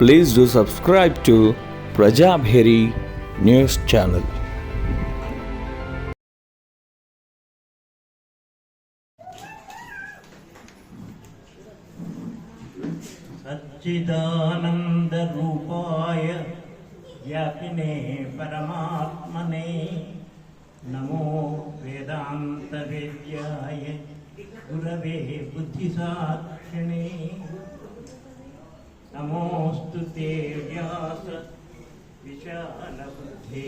Please do subscribe to Prajabheri News Channel. सच्चिदानंद रूपाय व्यापिने परमात्मने नमो वेदांत वेद्याय गुरवे बुद्धिसाक्षिणे नमोस्तु ते व्यास विशालबुद्धे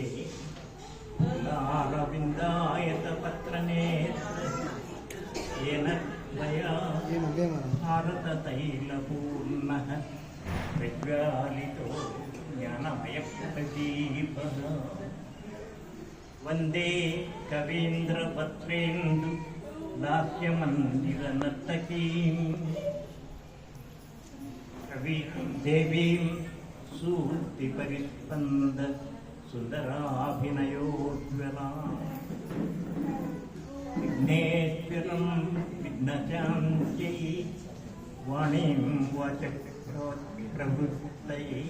लालविन्दायत पत्रनेत्र येन त्वया भारततैलपूर्णः प्रज्वालितो ज्ञानमयप्रदीपः वन्दे कवीन्द्रपत्रेन्दु लास्यमन्दिरनर्तकीम् देवीं सूक्तिपरिस्पन्द सुन्दराभिनयोज्वलाम् विघ्नेश्वरं विघ्नचान्त्यै वाणीं वाचप्रवृत्तये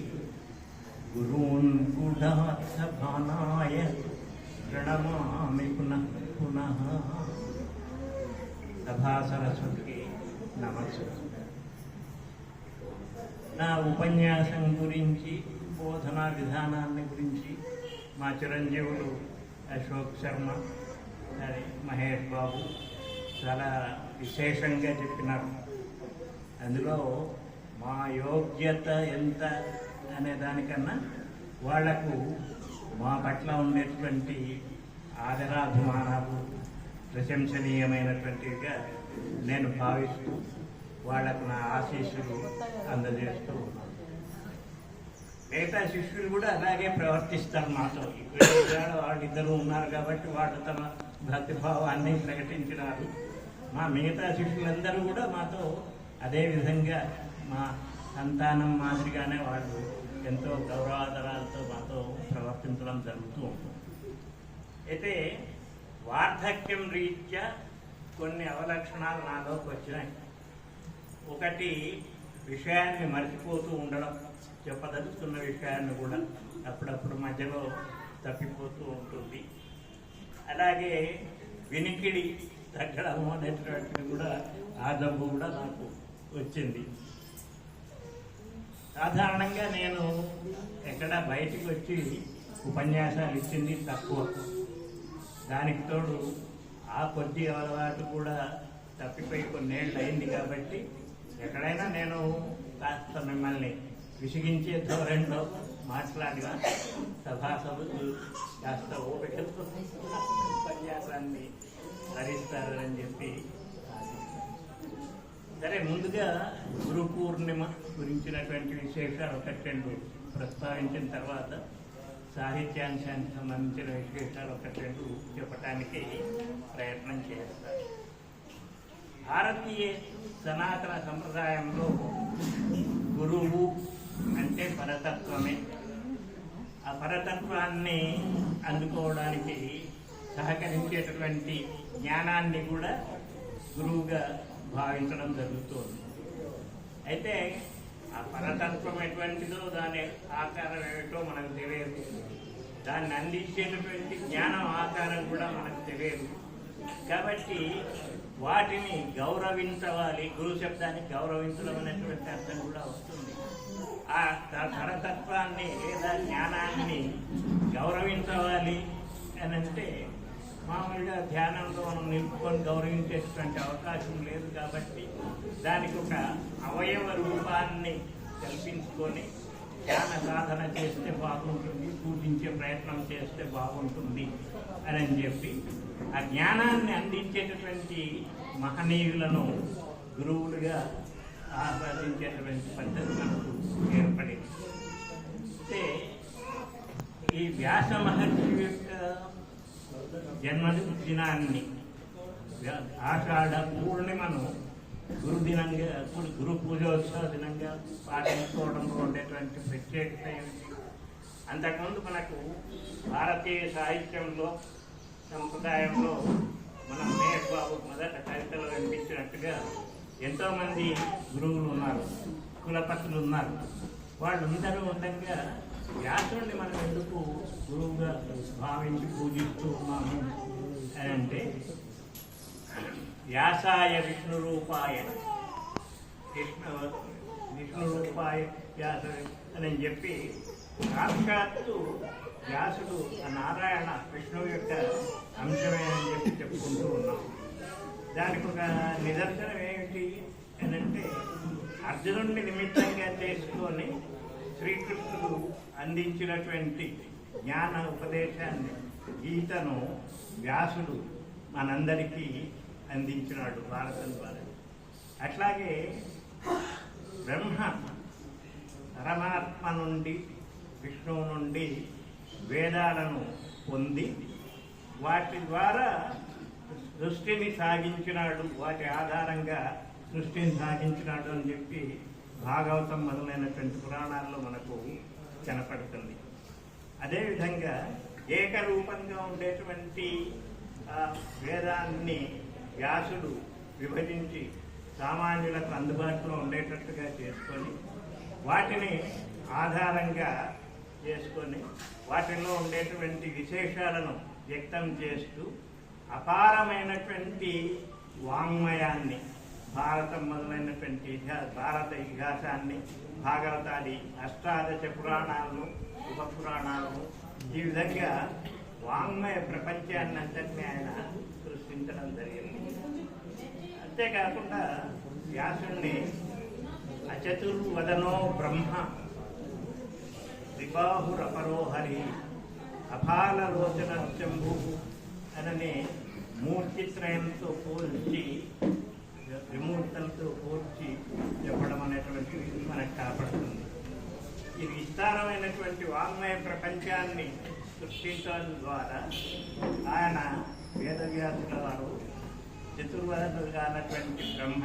गुरून् गूढार्थभानाय प्रणमामि पुनः पुनः. సభా సరస్వతికి నమస్కారం. నా ఉపన్యాసం గురించి, బోధనా విధానాన్ని గురించి మా చిరంజీవులు అశోక్ శర్మ, మహేష్ బాబు చాలా విశేషంగా చెప్పినారు. అందులో మా యోగ్యత ఎంత అనే దానికన్నా వాళ్లకు మా పట్ల ఉండేటువంటి ఆదరాభిమానాలు ప్రశంసనీయమైనటువంటివిగా నేను భావిస్తూ వాళ్లకు నా ఆశీస్సులు అందజేస్తూ ఉన్నాను. మిగతా శిష్యులు కూడా అలాగే ప్రవర్తిస్తారు మాతో. ఇక్కడ వాళ్ళిద్దరూ ఉన్నారు కాబట్టి వాళ్ళు తమ భక్తిభావాన్ని ప్రకటించినారు. మా మిగతా శిష్యులందరూ కూడా మాతో అదే విధంగా మా సంతానం మాదిరిగానే వాళ్ళు ఎంతో గౌరవాదరాలతో మాతో ప్రవర్తించడం జరుగుతూ ఉంటుంది. అయితే వార్ధక్యం రీత్యా కొన్ని అవలక్షణాలు నాలోకి వచ్చినాయి. ఒకటి, విషయాన్ని మర్చిపోతూ ఉండడం, చెప్పదలుచుకున్న విషయాన్ని కూడా అప్పుడప్పుడు మధ్యలో తప్పిపోతూ ఉంటుంది. అలాగే వినికిడి తగ్గడం అనేటువంటిది కూడా, ఆ జబ్బు కూడా నాకు వచ్చింది. సాధారణంగా నేను ఎక్కడ బయటికి వచ్చి ఉపన్యాసాలు ఇచ్చింది తక్కువ. దానికి తోడు ఆ కొద్ది అలవాటు కూడా తప్పిపోయి కొన్నేళ్ళు అయింది కాబట్టి ఎక్కడైనా నేను కాస్త మిమ్మల్ని విసిగించే ధోరణిలో మాట్లాడిన సభాసభలు కాస్త ఓపికతో ఉపన్యాసాన్ని భరిస్తారని చెప్పి. సరే, ముందుగా గురు పూర్ణిమ గురించినటువంటి విశేషాలు ఒకటి రెండు ప్రస్తావించిన తర్వాత సాహిత్యాంశానికి సంబంధించిన విశేషాలు ఒకటి రెండు చెప్పటానికి ప్రయత్నం చేస్తారు. భారతీయ సనాతన సంప్రదాయంలో గురువు అంటే పరతత్వమే. ఆ పరతత్వాన్ని అందుకోవడానికి సహకరించేటటువంటి జ్ఞానాన్ని కూడా గురువుగా భావించడం జరుగుతుంది. అయితే ఆ పరతత్వం ఎటువంటిదో, దాని ఆకారం ఏమిటో మనకు తెలియదు. దాన్ని అందించేటటువంటి జ్ఞానం ఆకారం కూడా మనకు తెలియదు. కాబట్టి వాటిని గౌరవించవాలి. గురు శబ్దాన్ని గౌరవించడం అనేటువంటి అర్థం కూడా వస్తుంది. ఆ పరతత్వాన్ని లేదా జ్ఞానాన్ని గౌరవించవాలి అని అంటే మామూలుగా ధ్యానంలో మనం నిలుపుకొని గౌరవించేటువంటి అవకాశం లేదు. కాబట్టి దానికి ఒక అవయవ రూపాన్ని కల్పించుకొని ధ్యాన సాధన చేస్తే బాగుంటుంది, పూజించే ప్రయత్నం చేస్తే బాగుంటుంది అని చెప్పి ఆ జ్ఞానాన్ని అందించేటటువంటి మహనీయులను గురువులుగా ఆస్వాదించేటువంటి పద్ధతి మనకు ఏర్పడింది. అయితే ఈ వ్యాస మహర్షి యొక్క జన్మదినాన్ని, ఆషాఢ పూర్ణిమను గురుదినంగా, గురు పూజోత్సవ దినంగా పాటించుకోవడంలో ఉండేటువంటి ప్రత్యేకత ఏమిటి? అంతకుముందు మనకు భారతీయ సాహిత్యంలో, సంప్రదాయంలో మనం మహేష్ బాబు మొదట కవితలు వినిపించినట్టుగా ఎంతోమంది గురువులు ఉన్నారు, కులపతులు ఉన్నారు. వాళ్ళందరూ ఉండగా వ్యాసుడిని మనం ఎందుకు గురువుగా భావించి పూజిస్తూ ఉన్నాము అని అంటే, వ్యాసాయ విష్ణు రూపాయ విష్ణు రూపాయ వ్యాస అని చెప్పి సాక్షాత్తు వ్యాసుడు ఆ నారాయణ విష్ణువు యొక్క అంశమే అని చెప్పి చెప్పుకుంటూ ఉన్నాం. దానికి ఒక నిదర్శనం ఏమిటి అని అంటే, అర్జునుడిని నిమిత్తంగా చేసుకొని శ్రీకృష్ణుడు అందించినటువంటి జ్ఞాన ఉపదేశాన్ని, గీతను వ్యాసుడు మనందరికీ అందించినాడు భారతం ద్వారా. అట్లాగే బ్రహ్మ పరమాత్మ నుండి, విష్ణువు నుండి వేదాలను పొంది వాటి ద్వారా సృష్టిని సాగించినాడు, వాటి ఆధారంగా సృష్టిని సాగించినాడు అని చెప్పి భాగవతం మొదలైనటువంటి పురాణాల్లో మనకు కనపడుతుంది. అదేవిధంగా ఏకరూపంగా ఉండేటువంటి వేదాన్ని వ్యాసుడు విభజించి సామాన్యులకు అందుబాటులో ఉండేటట్టుగా చేసుకొని, వాటిని ఆధారంగా చేసుకొని వాటిల్లో ఉండేటువంటి విశేషాలను వ్యక్తం చేస్తూ అపారమైనటువంటి వాంగ్మయాన్ని, భారతం మొదలైనటువంటి భారత ఇతిహాసాన్ని, భాగవతాది అష్టాదశ పురాణాలను, ఉపపురాణాలను, ఈ విధంగా వాంగ్మయ ప్రపంచాన్ని అంతటినీ ఆయన సృష్టించడం జరిగింది. అంతేకాకుండా వ్యాసుడిని అచతుర్వదనో బ్రహ్మ త్రిబాహురపరోహరి అపాలలోచన శంభు అననే మూర్తిత్రయంతో పోల్చి, విమూర్తులతో పోల్చి చెప్పడం అనేటువంటిది మనకు కాపాడుతుంది. ఈ విస్తారమైనటువంటి వాంగ్మయ ప్రపంచాన్ని సృష్టించడం ద్వారా ఆయన వేదవ్యాసుల వారు చతుర్వదనుడుగా అన్నటువంటి బ్రహ్మ,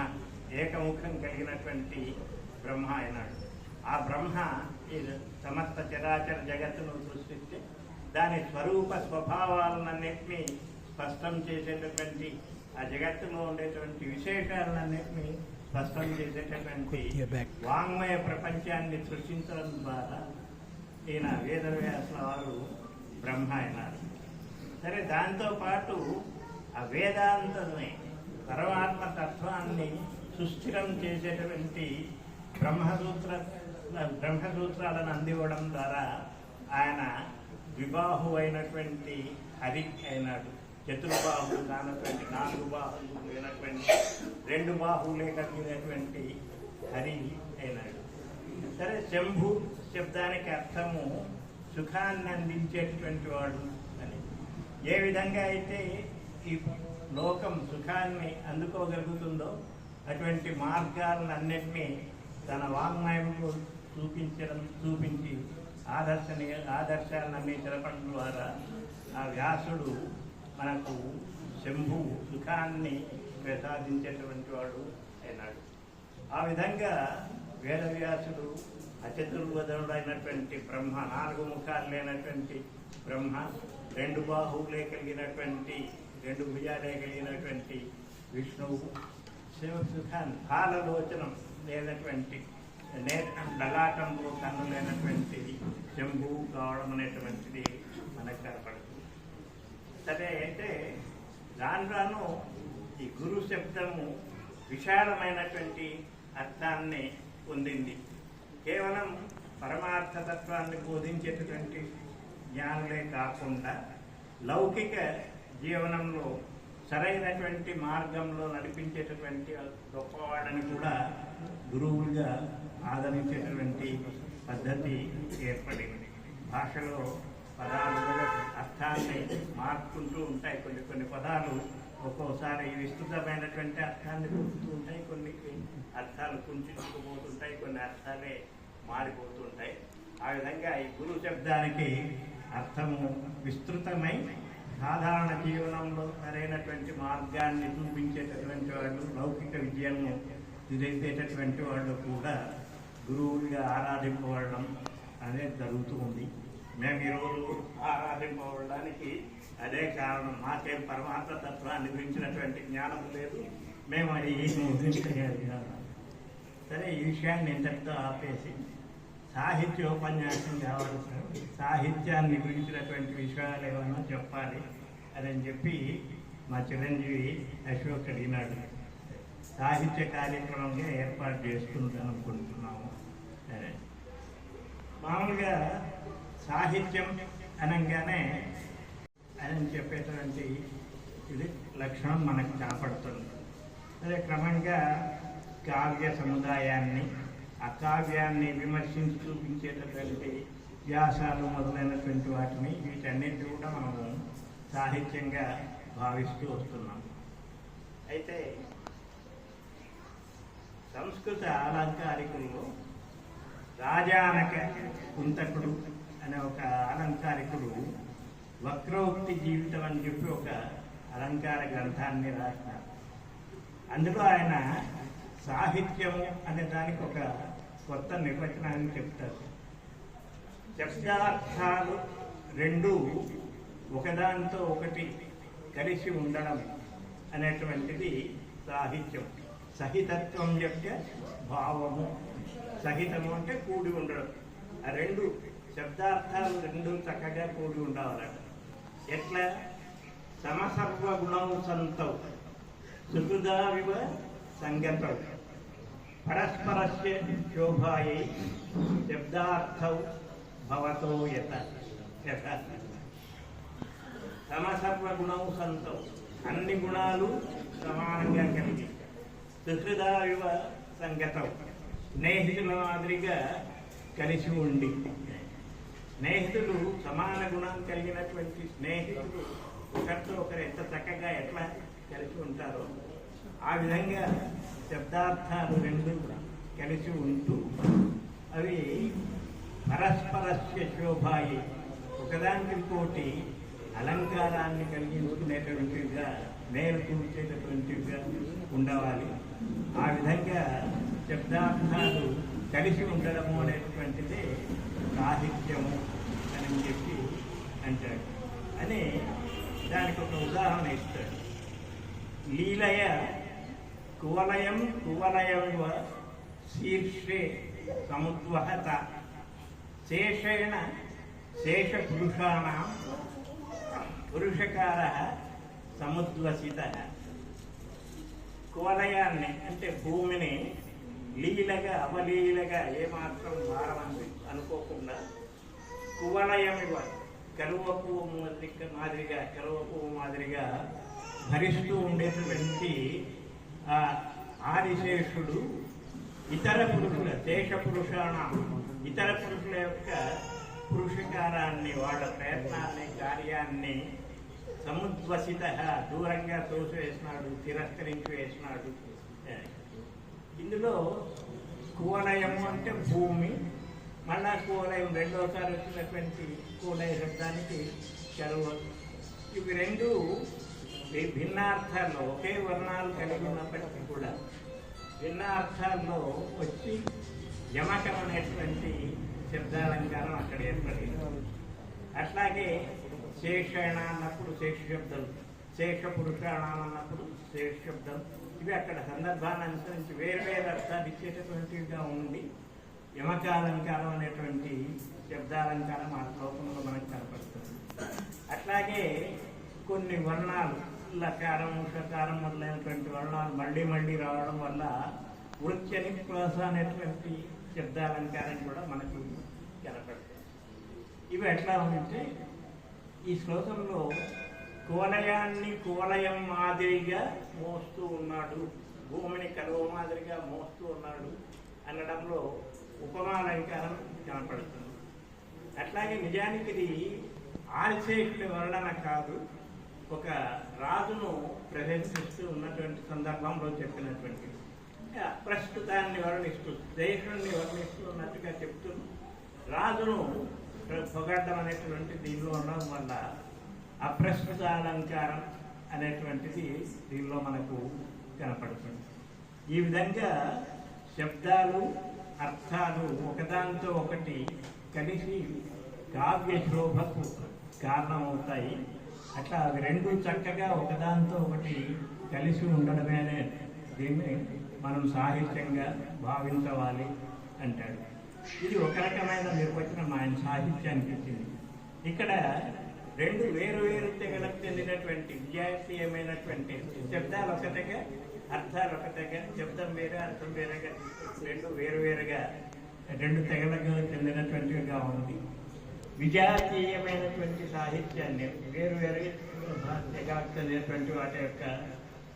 ఏకముఖం కలిగినటువంటి బ్రహ్మ అయినాడు. ఆ బ్రహ్మ ఈ సమస్త చరాచర జగత్తును సృష్టిస్తే దాని స్వరూప స్వభావాలన్నింటినీ స్పష్టం చేసేటటువంటి, ఆ జగత్తులో ఉండేటువంటి విశేషాలన్నింటినీ స్పష్టం చేసేటటువంటి వాంగ్మయ ప్రపంచాన్ని సృష్టించడం ద్వారా ఈయన వేదవ్యాసుల వారు బ్రహ్మ అయినారు. సరే, దాంతోపాటు ఆ వేదాంతమే పరమాత్మ తత్వాన్ని సుస్థిరం చేసేటువంటి బ్రహ్మసూత్రాలను అందివ్వడం ద్వారా ఆయన విబాహు అయినటువంటి హరి అయినాడు. చతుర్బాహులు కానటువంటి, 4 బాహులు లేనటువంటి, 2 బాహువులే కలిగినటువంటి హరి అయినాడు. సరే, శంభు శబ్దానికి అర్థము సుఖాన్ని అందించేటటువంటి వాడు అని. ఏ విధంగా అయితే ఈ లోకం సుఖాన్ని అందుకోగలుగుతుందో అటువంటి మార్గాలన్నింటినీ తన వాంగ్మయంలో చూపించి ఆదర్శాలన్నీ తెలపడం ద్వారా ఆ వ్యాసుడు మనకు శంభు సుఖాన్ని ప్రసాదించేటువంటి వాడు అయినాడు. ఆ విధంగా వేదవ్యాసుడు అచతుర్వదనుడైనటువంటి బ్రహ్మ, 4 ముఖాలు లేనటువంటి బ్రహ్మ, 2 బాహువులే కలిగినటువంటి, 2 భుజాలే కలిగినటువంటి విష్ణువు, శివసుఖాన్ని కాలలోచనం లేనటువంటి, లలాటంలో కన్ను లేనటువంటి శంభువు కావడం అనేటువంటిది మనకు కనపడుతుంది. సరే, అయితే దాంట్లోనూ ఈ గురు శబ్దము విశాలమైనటువంటి అర్థాన్ని పొందింది. కేవలం పరమార్థతత్వాన్ని బోధించేటటువంటి జ్ఞానులే కాకుండా లౌకిక జీవనంలో సరైనటువంటి మార్గంలో నడిపించేటటువంటి గొప్పవాళ్ళని కూడా గురువులుగా ఆదరించేటటువంటి పద్ధతి ఏర్పడింది. భాషలో పదాలు అర్థాన్ని మార్చుకుంటూ ఉంటాయి. కొన్ని పదాలు ఒక్కోసారి విస్తృతమైనటువంటి అర్థాన్ని పొందుతూ ఉంటాయి, కొన్ని అర్థాలు కుంచుకుపోతుంటాయి, కొన్ని అర్థాలే మారిపోతుంటాయి. ఆ విధంగా ఈ గురు శబ్దానికి అర్థము విస్తృతమై సాధారణ జీవనంలో సరైనటువంటి మార్గాన్ని చూపించేటటువంటి వాళ్ళు, లౌకిక విద్యను తెలిసేటటువంటి వాళ్ళు కూడా గురువులుగా ఆరాధింపబడడం అనేది జరుగుతూ ఉంది. మేము ఈరోజు ఆరాధింపబడడానికి అదే కారణం. మాకేం పరమాత్మ తత్వాన్ని గురించినటువంటి జ్ఞానం లేదు, మేము అది ముద్రించగలిగాము. సరే, ఈ విషయాన్ని ఇంతటితో ఆపేసి సాహిత్యోపన్యాసం కావాలి సార్, సాహిత్యాన్ని గురించినటువంటి విషయాలు ఏమన్నా చెప్పాలి అని చెప్పి మా చిరంజీవి అశోక్ అడిగినాడు. సాహిత్య కార్యక్రమంగా ఏర్పాటు చేసుకుంటాం అనుకుంటున్నాము. మామూలుగా సాహిత్యం అనగానే అని చెప్పేటువంటి ఇది లక్షణం మనకు కనపడుతుంది. అదే క్రమంగా కావ్య సముదాయాన్ని, అకావ్యాన్ని విమర్శించి చూపించేటటువంటి వ్యాసాలు మొదలైనటువంటి వాటిని, వీటన్నిటి కూడా మనము సాహిత్యంగా భావిస్తూ వస్తున్నాం. అయితే సంస్కృత అలంకారికుల్లో రాజానక కుంతకుడు అనే ఒక అలంకారికుడు వక్రోక్తి జీవితం అని చెప్పి ఒక అలంకార గ్రంథాన్ని రాసినారు. అందులో ఆయన సాహిత్యము అనే దానికి ఒక కొత్త నిర్వచనాన్ని చెప్తారు. శబ్దార్థాలు రెండు ఒకదానితో ఒకటి కలిసి ఉండడం అనేటువంటిది సాహిత్యం. సహితత్వం యొక్క భావము, సహితము అంటే కూడి ఉండడం. ఆ రెండు శబ్దార్థాలు రెండు చక్కగా కూడి ఉండవాలట. ఎట్లా? సమసర్వగుణం సంతౌ సుహృదావివ సంగతౌ పరస్పరస్య శోభాయై శబ్దార్థౌ భవతో యత. సమసర్వగుణం సంతౌ, అన్ని గుణాలు సమానంగా కలిగి, సుహృదావివ సంగతౌ, స్నేహితుల మాదిరిగా కలిసి ఉండి. స్నేహితులు సమాన గుణం కలిగినటువంటి స్నేహితులు ఒకరితో ఒకరు ఎంత చక్కగా ఎట్లా కలిసి ఉంటారో ఆ విధంగా శబ్దార్థాలు రెండు కలిసి ఉంటూ అవి పరస్పరస్య శోభాయి, ఒకదానికి పోటీ అలంకారాన్ని కలిగించుకునేటువంటివిగా, మేలు కూర్చేటటువంటివిగా ఉండవాలి. ఆ విధంగా శబ్దార్థాలు కలిసి ఉండడము అనేటువంటిదే సాహిత్యము అని చెప్పి అంటాడు. అని దానికి ఒక ఉదాహరణ ఇస్తాడు. లీలయ కువలయం కువలయమివ శీర్షే సముద్వహత శేషేణ శేషపురుషాణం పురుషకార సముద్వసిత. కువలయాన్ని అంటే భూమిని లీలగా అవలీలగా ఏమాత్రం భారం అనుకోకుండా కువలయమివ కలువ పువ్వు మాదిరిగా భరిస్తూ ఉండేటువంటి ఆదిశేషుడు ఇతర పురుషుల ఇతర పురుషుల యొక్క పురుషకారాన్ని, వాళ్ళ ప్రయత్నాన్ని, కార్యాన్ని సముద్వసిత దూరంగా తోసివేసినాడు, తిరస్కరించి వేసినాడు. ఇందులో కువలయము అంటే భూమి, మళ్ళా కువలయం రెండోసారి వచ్చినటువంటి కువలయ శబ్దానికి కలువ. ఇవి రెండు భిన్నార్థాల్లో ఒకే వర్ణాలు కలిగి ఉన్నప్పటికీ కూడా భిన్నార్థాల్లో వచ్చి యమకం అనేటువంటి శబ్దాలంకారం అక్కడ ఏర్పడింది. అట్లాగే శేషణ అన్నప్పుడు శేష శబ్దం, శేష పురుషాణం అన్నప్పుడు శేష శబ్దం, ఇవి అక్కడ సందర్భాన్ని అనుసరించి వేర్వేరు అర్థాలు ఇచ్చేటటువంటివిగా ఉండి యమకాలంకారం అనేటువంటి శబ్దాలంకారం ఆ శ్లోకంలో మనకు కనపడుతుంది. అట్లాగే కొన్ని వర్ణాలు లకారం, షకారం మొదలైనటువంటి వర్ణాలు మళ్ళీ మళ్ళీ రావడం వల్ల వృత్యని ప్రోస అనేటువంటి శబ్దాలంకారం కూడా మనకు కనపడుతుంది. ఇవి ఎట్లా ఉంటే ఈ శ్లోకంలో కువలయాన్ని కువలయం మాదిరిగా మోస్తూ ఉన్నాడు, భూమిని కలువ మాదిరిగా మోస్తూ ఉన్నాడు అనడంలో ఉపమాలంకారం కనపడుతుంది. అట్లాగే నిజానికి ఇది ఆదిశేషుడి వర్ణన కాదు, ఒక రాజును ప్రదర్శిస్తూ ఉన్నటువంటి సందర్భంలో చెప్పినటువంటి ప్రస్తుతాన్ని వర్ణిస్తూ, శేషుణ్ణి వర్ణిస్తూ ఉన్నట్టుగా చెప్తూ రాజును పొగడ్డం అనేటువంటి దీనిలో ఉండడం వల్ల అప్రస్తుత అలంకారం అనేటువంటిది దీనిలో మనకు కనపడుతుంది. ఈ విధంగా శబ్దాలు, అర్థాలు ఒకదానితో ఒకటి కలిసి కావ్య శోభకు కారణమవుతాయి. అట్లా అవి రెండు చక్కగా ఒకదానితో ఒకటి కలిసి ఉండడమే దీన్ని మనం సాహిత్యంగా భావించవాలి అంటాడు. ఇది ఒక రకమైన నిర్వచనం ఆయన సాహిత్యానికి ఇచ్చింది. ఇక్కడ రెండు వేరు వేరు తెగలకు చెందినటువంటి విజాతీయమైనటువంటి శబ్దాలు ఒకటిగా, అర్థాలు ఒకటిగా, శబ్దం వేరే అర్థం వేరేగా, రెండు వేరు వేరుగా రెండు తెగలకు చెందినటువంటివిగా ఉంది. విజాతీయమైనటువంటి సాహిత్యాన్ని వేరు వేరు తెగలకు చెందినటువంటి వాటి యొక్క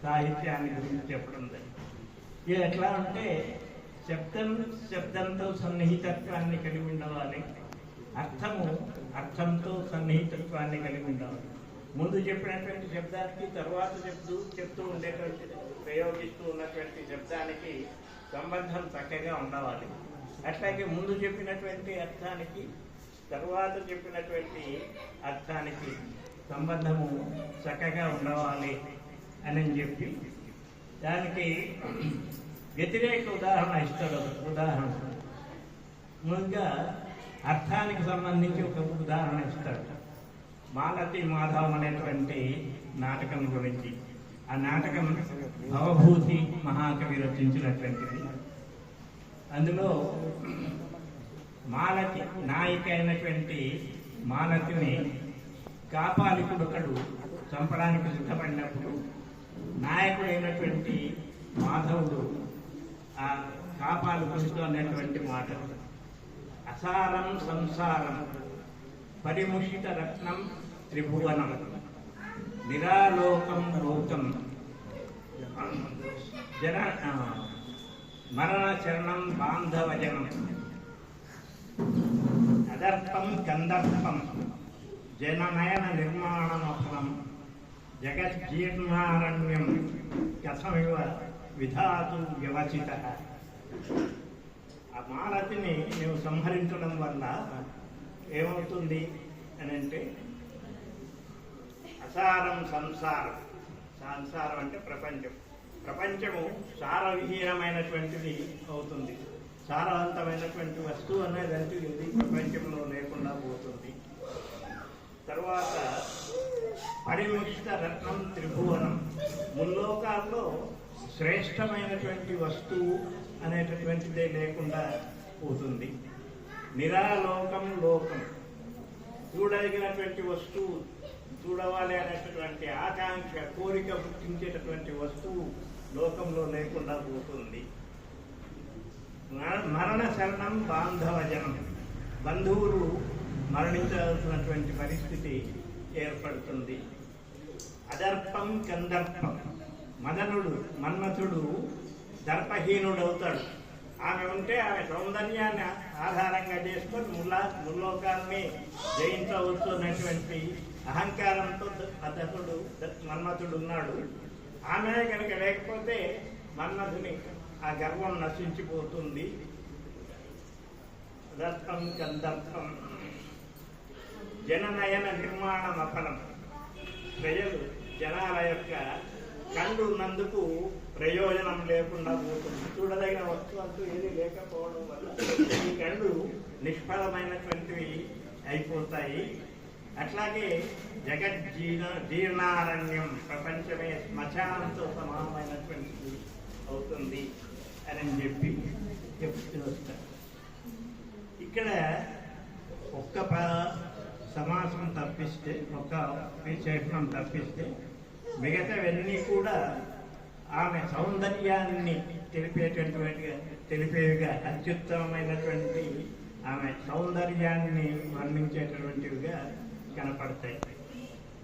సాహిత్యాన్ని గురించి చెప్పడం జరిగింది. ఇది ఎట్లా అంటే శబ్దంతో సన్నిహితత్వాన్ని కలిగి ఉండవాలి, అర్థంతో సన్నిహితత్వాన్ని కలిగి ఉండాలి. ముందు చెప్పినటువంటి శబ్దానికి తర్వాత చెప్తూ ఉండేటువంటి ప్రయోగిస్తూ ఉన్నటువంటి శబ్దానికి సంబంధం చక్కగా ఉండవాలి. అట్లాగే ముందు చెప్పినటువంటి అర్థానికి తర్వాత చెప్పినటువంటి అర్థానికి సంబంధము చక్కగా ఉండవాలి అని చెప్పి దానికి వ్యతిరేక ఉదాహరణ ఇస్తాడు. ఉదాహరణ ముందుగా అర్థానికి సంబంధించి ఒక ఉదాహరణ ఇస్తాడు. మాలతి మాధవం అనేటువంటి నాటకం గురించి. ఆ నాటకం భవభూతి మహాకవి రచించినటువంటిది. అందులో మాలతి నాయిక అయినటువంటి మాలతిని కాపాలికుడు ఒకడు చంపడానికి సిద్ధపడినప్పుడు నాయకుడు అయినటువంటి మాధవుడు ఆ కాపాలికుడితో అన్నటువంటి మాట, అసారం సంసారం పరిముషిత రత్నం త్రిభువనం నిరాలోకం లోకం మరణ చరణం బాంధవజనం అదర్పం కందర్పం జననయన నిర్మాణమఫలం జగజ్జీర్ణారణ్యం కథమివ విధాతు వ్యవచిత. ఆ మాలతిని మేము సంహరించడం వల్ల ఏమవుతుంది అని అంటే అసారం సంసారం. సంసారం అంటే ప్రపంచము సారవిహీనమైనటువంటిది అవుతుంది. సారవంతమైనటువంటి వస్తువు అనేది ఇది ప్రపంచంలో లేకుండా పోతుంది. తర్వాత పరిముషిత రత్నం త్రిభువనం, ముల్లోకాల్లో శ్రేష్టమైనటువంటి వస్తువు అనేటటువంటిదే లేకుండా పోతుంది. నిరాలోకం లోకం, చూడదగినటువంటి వస్తువు, చూడవాలి అనేటటువంటి ఆకాంక్ష కోరిక పుట్టించేటటువంటి వస్తువు లోకంలో లేకుండా పోతుంది. మరణ శరణం బాంధవజనం, బంధువులు మరణించాల్సినటువంటి పరిస్థితి ఏర్పడుతుంది. అదర్పం కందర్పం, మన్మథుడు దర్పహీనుడవుతాడు. ఆమె ఉంటే ఆమె సౌందర్యాన్ని ఆధారంగా చేసుకొని ముల్లోకాల్ని జయించవచ్చు అన్నటువంటి అహంకారంతో మన్మథుడు ఉన్నాడు. ఆమె కనుక లేకపోతే మన్మథుని ఆ గర్వం నశించిపోతుంది. దర్పం కందర్పం జననయన నిర్మాణం అఫలం, జనాల యొక్క కళ్ళు నందుకు ప్రయోజనం లేకుండా పోతుంది. చూడదగిన వస్తువు అంటూ ఏది లేకపోవడం వల్ల ఈ కళ్ళు నిష్ఫలమైనటువంటివి అయిపోతాయి. అట్లాగే జీర్ణారణ్యం, ప్రపంచమే శ్మశానంతో సమానమైనటువంటిది అవుతుంది అని చెప్పి చెప్తూ వస్తారు. ఇక్కడ ఒక్క సమాసం తప్పిస్తే, ఒక్క విశేషణం తప్పిస్తే మిగతావన్నీ కూడా ఆమె సౌందర్యాన్ని తెలిపేవిగా, అత్యుత్తమమైనటువంటి ఆమె సౌందర్యాన్ని వర్ణించేటటువంటివిగా కనపడతాయి.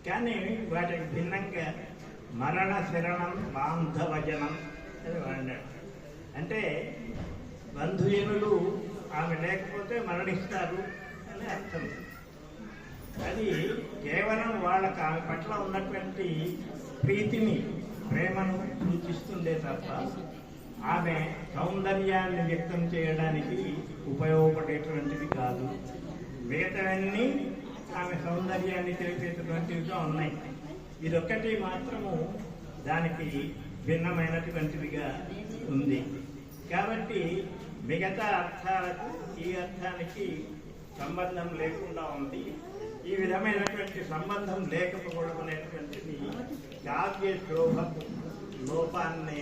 కానీ వాటికి భిన్నంగా మరణ శరణం బాంధవజనం అని వాడినాడు. అంటే బంధుజనులు ఆమె లేకపోతే మరణిస్తారు అని అర్థం. అది కేవలం వాళ్ళకి ఆమె పట్ల ఉన్నటువంటి ప్రీతిని, ప్రేమను సూచిస్తుందే తప్ప ఆమె సౌందర్యాన్ని వ్యక్తం చేయడానికి ఉపయోగపడేటువంటిది కాదు. మిగతావన్నీ ఆమె సౌందర్యాన్ని తెలిపేటటువంటివిగా ఉన్నాయి. ఇదొక్కటి మాత్రము దానికి భిన్నమైనటువంటిదిగా ఉంది. కాబట్టి మిగతా అర్థాలకు ఈ అర్థానికి సంబంధం లేకుండా ఉంది. ఈ విధమైనటువంటి సంబంధం లేకపోవడం అనేటువంటిది కావ్య శోభకు లోపాన్ని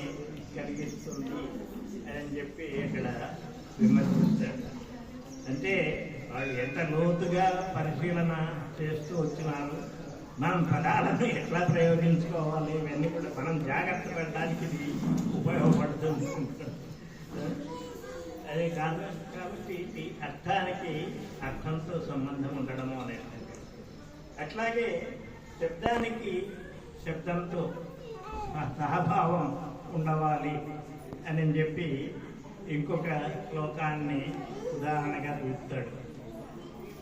కలిగిస్తుంది అని చెప్పి ఇక్కడ విమర్శిస్తాడు. అంటే వాళ్ళు ఎంత లోతుగా పరిశీలన చేస్తూ వచ్చినారు, మనం పదాలను ఎట్లా ప్రయోగించుకోవాలి, ఇవన్నీ కూడా మనం జాగ్రత్త పడడానికి ఇది ఉపయోగపడుతుంది. అదే కాదు కాబట్టి ఇది అర్థానికి అర్థంతో సంబంధం ఉండడము అనేది. అట్లాగే శబ్దానికి శబ్దంతో సహభావం ఉండవాలి అని చెప్పి ఇంకొక శ్లోకాన్ని ఉదాహరణగా చూస్తాడు.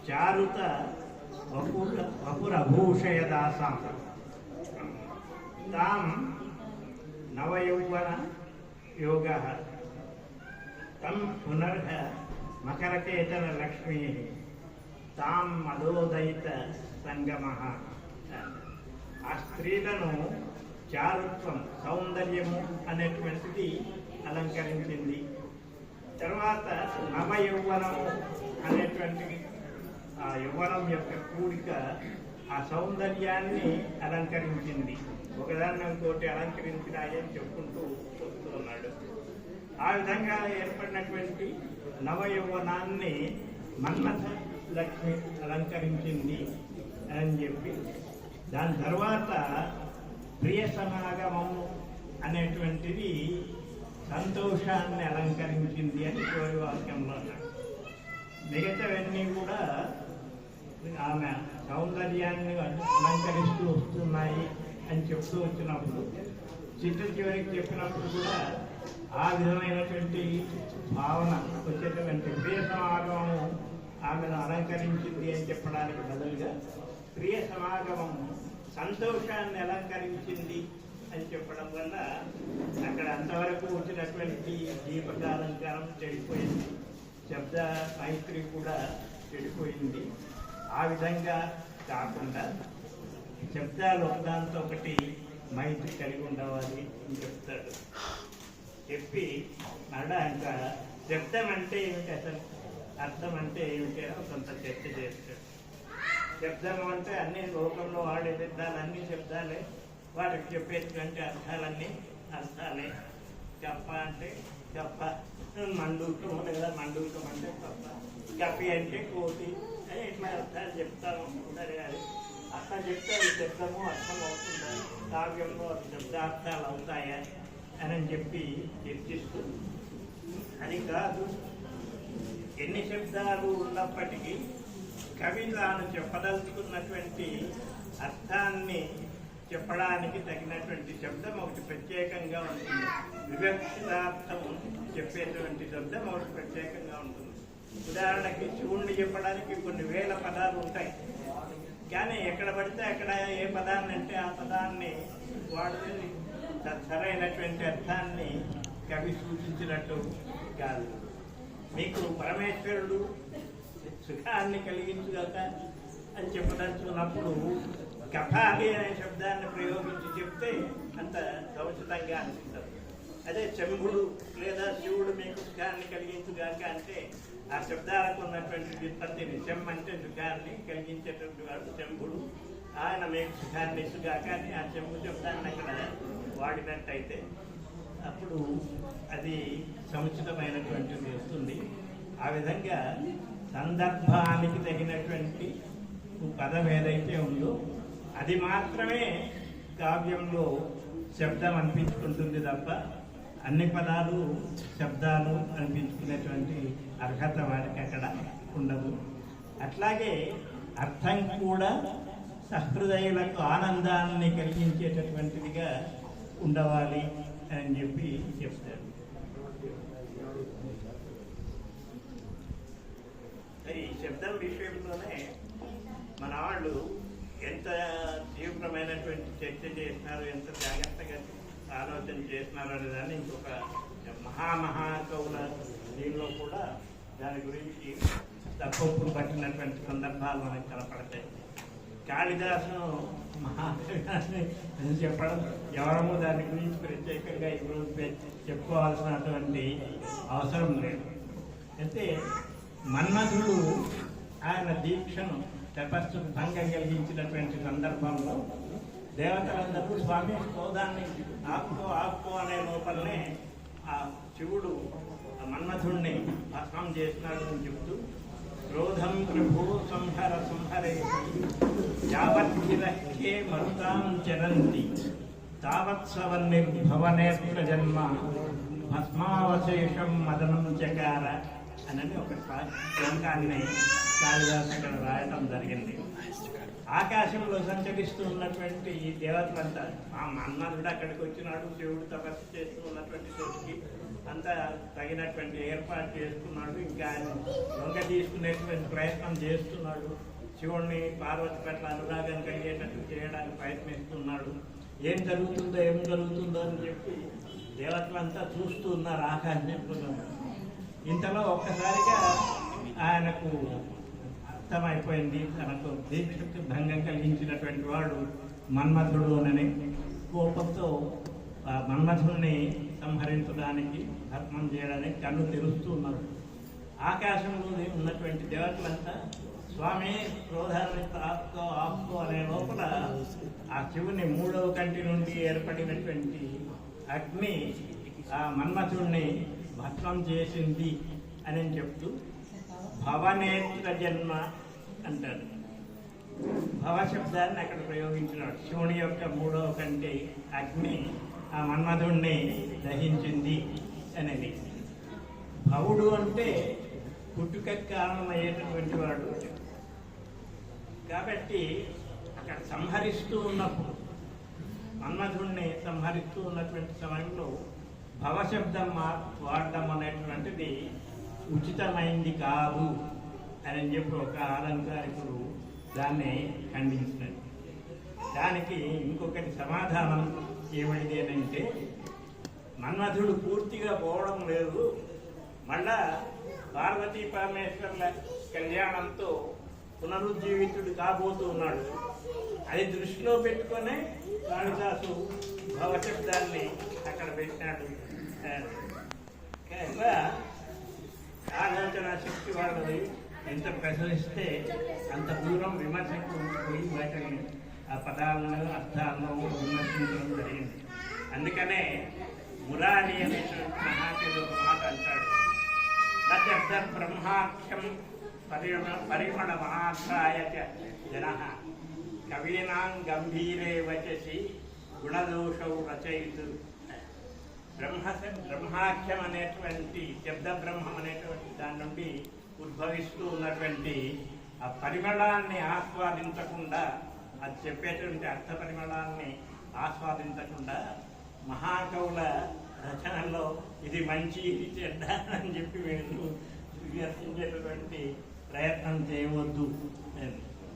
చారుత వపురభూషయదాసాం తాం నవయౌవన యోగ తం పునర్హ మకరకేతన లక్ష్మీ తాం మదోదయిత సంగమ. ఆ స్త్రీలను చారుత్వం, సౌందర్యము అనేటువంటిది అలంకరించింది. తర్వాత నవయౌవనము అనేటువంటి ఆ యౌవనం యొక్క కూడిక ఆ సౌందర్యాన్ని అలంకరించింది. ఒకదాన్ని ఇంకోటి అలంకరించినాయని చెప్పుకుంటూ వస్తున్నాడు. ఆ విధంగా ఏర్పడినటువంటి నవయౌవనాన్ని మన్మథ లక్ష్మి అలంకరించింది అని చెప్పి, దాని తర్వాత ప్రియ సమాగమము అనేటువంటిది సంతోషాన్ని అలంకరించింది అని చివరి వాక్యంలో అన్నాడు. మిగతావన్నీ కూడా ఆమె సౌందర్యాన్ని అలంకరిస్తూ వస్తున్నాయి అని చెప్తూ వచ్చినప్పుడు, చివరికి చెప్పినప్పుడు కూడా ఆ విధమైనటువంటి భావన వచ్చేటువంటి ప్రియ సమాగమము ఆమెను అలంకరించింది అని చెప్పడానికి బదులుగా ప్రియ సమాగమము సంతోషాన్ని అలంకరించింది అని చెప్పడం వల్ల అక్కడ అంతవరకు వచ్చినటువంటి దీపకాలంకారం చెడిపోయింది, శబ్ద మైత్రి కూడా చెడిపోయింది. ఆ విధంగా కాకుండా శబ్దాలు ఒకదాంతో ఒకటి మైత్రి కలిగి ఉండవాలి అని చెప్తాడు. చెప్పి ఇంకా శబ్దం అంటే ఏమిటి, అసలు అర్థం అంటే ఏమిటి అని కొంత చర్చ చేస్తాడు. శబ్దం అంటే అన్ని లోకంలో వాడే శబ్దాలు అన్ని శబ్దాలే, వాటికి చెప్పేటువంటి అర్థాలన్నీ అర్థాలే. కప్ప అంటే కప్ప, మండూకం లేదా మండూకం అంటే కప్ప, కప్పి అంటే కోతి అని ఇట్లా అర్థాలు చెప్తాము. సరే, అది అట్లా చెప్తే అది శబ్దము అర్థం అవుతుందా, కావ్యంలో శబ్దార్థాలు అవుతాయా అని చెప్పి చర్చిస్తూ, అది కాదు, ఎన్ని శబ్దాలు ఉన్నప్పటికీ కవి తాను చెప్పదలుచుకున్నటువంటి అర్థాన్ని చెప్పడానికి తగినటువంటి శబ్దం ఒకటి ప్రత్యేకంగా ఉంటుంది. వివక్షితార్థం చెప్పేటువంటి శబ్దం ఒకటి ప్రత్యేకంగా ఉంటుంది. ఉదాహరణకి శివుణ్ణి చెప్పడానికి కొన్ని వేల పదాలు ఉంటాయి, కానీ ఎక్కడ పడితే అక్కడ ఏ పదాన్ని అంటే ఆ పదాన్ని వాడుతుంది. సరైనటువంటి అర్థాన్ని కవి సూచించినట్టు కాదు. మీకు పరమేశ్వరుడు సుఖాన్ని కలిగించుగాక అని చెప్పదలుచుకున్నప్పుడు కపాలి అనే శబ్దాన్ని ప్రయోగించి చెప్తే అంత సముచితంగా అనిపిస్తుంది. అదే శంభుడు లేదా శివుడు మీకు సుఖాన్ని కలిగించుగాక అంటే ఆ శబ్దాలకు ఉన్నటువంటి విత్పత్తిని, శం అంటే సుఖాన్ని కలిగించేటువంటి వాడు శంభుడు, ఆయన మీకు సుఖాన్ని ఇసుగాక అని ఆ శంభు శబ్దాన్ని అక్కడ వాడినట్టయితే అప్పుడు అది సముచితమైనటువంటిది వస్తుంది. ఆ విధంగా సందర్భానికి తగినటువంటి పదం ఏదైతే ఉందో అది మాత్రమే కావ్యంలో శబ్దం అనిపించుకుంటుంది తప్ప అన్ని పదాలు శబ్దాలు అనిపించుకునేటువంటి అర్హత వారికి అక్కడ ఉండదు. అట్లాగే అర్థం కూడా సహృదయులకు ఆనందాన్ని కలిగించేటటువంటిదిగా ఉండవాలి అని చెప్పి చెప్తారు. ఈ శబ్దం విషయంలోనే మన వాళ్ళు ఎంత తీవ్రమైనటువంటి చర్చ చేస్తున్నారు, ఎంత జాగ్రత్తగా ఆలోచన చేస్తున్నారు అనే దాన్ని ఇంకొక మహాకవుల దీనిలో కూడా దాని గురించి తప్పొప్పులు పట్టినటువంటి సందర్భాలు మనకు కనపడతాయి. కాళిదాసును మహాకవి అని చెప్పడం ఎవరము దాని గురించి ప్రత్యేకంగా ఇప్పుడు చెప్పుకోవాల్సినటువంటి అవసరం లేదు. అయితే మన్మధుడు ఆయన దీక్షను తపస్సు భంగం కలిగించినటువంటి సందర్భంలో దేవతలందరూ స్వామి క్రోధాన్ని ఆపుకో అనే లోపలనే ఆ శివుడు మన్మధుడిని భస్మం చేస్తున్నాడు అని చెప్తూ యతాం చరంతి తావత్సవన్నిర్భవనేత్ర జన్మ భస్మావశేషం మదనం చకార అని ఒక శ్లోకాన్ని కాళిదాసు ఇక్కడ రాయటం జరిగింది. ఆకాశంలో సంచరిస్తూ ఉన్నటువంటి ఈ దేవతలంతా ఆ మన్మధుడు అక్కడికి వచ్చినాడు, శివుడు తపస్సు చేస్తూ ఉన్నటువంటి చోటికి అంతా తగినటువంటి ఏర్పాటు చేసుకున్నాడు. ఇంకా ఆయన దొంగ తీసుకునేటువంటి ప్రయత్నం చేస్తున్నాడు. శివుణ్ణి పార్వతి పట్ల అనురాగం కలిగేటట్టు చేయడానికి ప్రయత్నిస్తున్నాడు. ఏం జరుగుతుందో అని చెప్పి దేవతలంతా చూస్తూ ఉన్నారు ఆకాశంలో. ఇంతలో ఒక్కసారిగా ఆయనకు అర్థమైపోయింది, తనకు దీక్షకు భంగం కలిగించినటువంటి వాడు మన్మధుడు అని. కోపంతో మన్మధుడిని సంహరించడానికి, భస్మం చేయడానికి కన్ను తెరుస్తూ ఉన్నారు. ఆకాశంలో ఉన్నటువంటి దేవతలంతా స్వామి క్రోధాన్ని ఆపుకో అనే లోపల ఆ శివుని మూడవ కంటి నుండి ఏర్పడినటువంటి అగ్ని ఆ మన్మథుడిని భస్మం చేసింది అని చెప్తూ భవనేత్ర జన్మ అంటారు. భవ శబ్దాన్ని అక్కడ ప్రయోగించినాడు. శివుని యొక్క మూడవ కంటి అగ్ని ఆ మన్మథుడిని దహించింది అనేది. భవుడు అంటే పుట్టుకకు కారణమయ్యేటటువంటి వాడు కాబట్టి అక్కడ సంహరిస్తూ ఉన్నప్పుడు, మన్మధుడిని సంహరిస్తూ ఉన్నటువంటి సమయంలో భవశబ్దం వాడడం అనేటువంటిది ఉచితమైంది కాదు అని చెప్పి ఒక అలంకారికుడు దాన్ని ఖండించినది. దానికి ఇంకొకటి సమాధానం ఏమైంది అని అంటే, మన్మధుడు పూర్తిగా పోవడం లేదు, మళ్ళా పార్వతీ పరమేశ్వర్ల కళ్యాణంతో పునరుజ్జీవితుడు కాబోతూ ఉన్నాడు. అది దృష్టిలో పెట్టుకొని కాళిదాసు భవశబ్దాన్ని అక్కడ పెట్టినాడు. ఆలోచన శక్తి వాళ్ళది ఎంత ప్రశ్నిస్తే అంత దూరం విమర్శకు పోయి వాటిని ఆ పదాలను అర్థాలను విమర్శించడం జరిగింది. అందుకనే మురారి అనేటువంటి మహాకవి ఒక మాట అంటాడు, నశబ్ద బ్రహ్మాఖ్యం పరిమళ మహాధ్రాయ జన కవీనాం గంభీరే వచసి గుణదోషౌ రచయితు. బ్రహ్మాఖ్యం అనేటువంటి శబ్ద బ్రహ్మం అనేటువంటి దాని నుండి ఉద్భవిస్తూ ఉన్నటువంటి ఆ పరిమళాన్ని ఆస్వాదించకుండా, అది చెప్పేటువంటి అర్థ పరిమళాన్ని ఆస్వాదించకుండా మహాకవుల రచనలో ఇది మంచి ఇది చెడ్డ అని చెప్పి వీళ్ళు విమర్శించేటటువంటి ప్రయత్నం చేయవద్దు.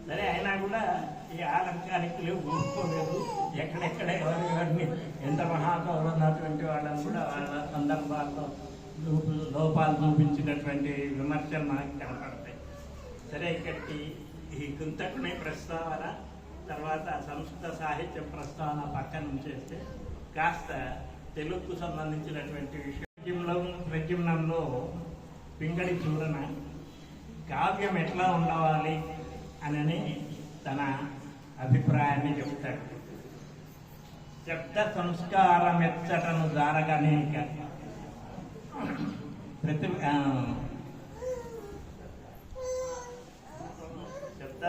సరే, అయినా కూడా ఈ ఆలంకారికులు ఊరుకోలేదు. ఎక్కడెక్కడ ఎవరిని ఎంత మహాకవులు ఉన్నటువంటి వాళ్ళని కూడా వాళ్ళ సందర్భాల్లో లోపాలు చూపించినటువంటి విమర్శలు మనకు కనపడతాయి. సరే, ఇక్కడికి ఈ కుంతకుని ప్రస్తావన తర్వాత సంస్కృత సాహిత్య ప్రస్తావన పక్కన ఉంచేస్తే కాస్త తెలుగుకు సంబంధించినటువంటి ప్రద్యుమ్నంలో పింగళి చూడన కావ్యం ఎట్లా ఉండవాలి అని తన అభిప్రాయాన్ని చెప్తాడు. శబ్ద సంస్కారం ఎచ్చటను జారగనేక శబ్ద